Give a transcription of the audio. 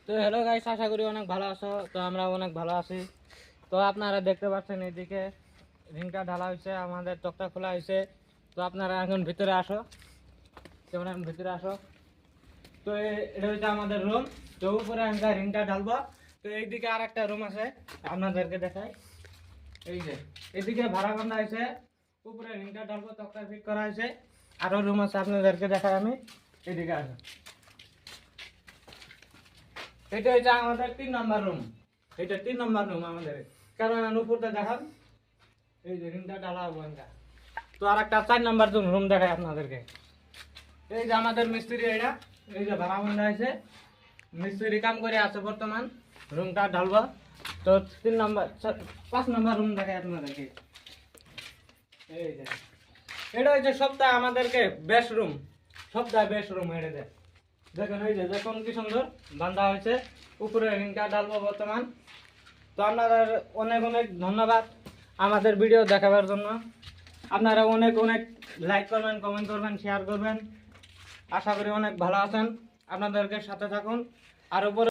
তো hello guys, আশা করি অনেক ভালো আছো। তো আমরা অনেক ভালো আছি। তো আপনারা দেখতে পাচ্ছেন এইদিকে রিংটা ঢালা হয়েছে, আমাদের চকটা খোলা হয়েছে। তো আপনারা এখন ভিতরে আসো, কেমন ভিতরে আসো। তো এটা হচ্ছে আমাদের রুম। তো উপরে আমরা রিংটা ঢালবো। তো এইদিকে আর একটা রুম আছে, আপনাদেরকে দেখাই। এই যে এইদিকে ভাড়া বান্ধা হয়েছে, উপরে রিংটা ঢালবো, চকটা ফিট করা হয়েছে। আরো রুম আছে, আপনাদেরকে দেখাই আমি। এইদিকে আসো। এটা হচ্ছে আমাদের 3 নম্বর রুম। এটা 3 নম্বর রুম আমাদের, কারণ উপরটা দেখান। এই যে রুমটা ডালা বন্ধা। তো আর একটা 4 নম্বর রুম দেখাই আপনাদেরকে। এই যে আমাদের মিস্ত্রি, এটা এই যে ভাড়া বন্ধা আছে, মিস্ত্রি কাম করে আছে বর্তমান। রুমটা ঢালবো। তো 3 নম্বর 5 নম্বর রুম দেখাই আপনাদেরকে। এই যে এটা হচ্ছে সপ্তাহে আমাদেরকে বেস্ট রুম, সপ্তাহে বেস্ট রুম। এটা দেখেন, এই যে দেখুন কি সুন্দর বান্ধা হয়েছে। উপরে রিংটা ডালবো বর্তমান। তো আপনাদের অনেক অনেক ধন্যবাদ আমাদের ভিডিও দেখাবার জন্য। আপনারা অনেক অনেক লাইক করবেন, কমেন্ট করবেন, শেয়ার করবেন। আশা করি অনেক ভালো আছেন। আপনাদেরকে সাথে থাকুন আর উপরে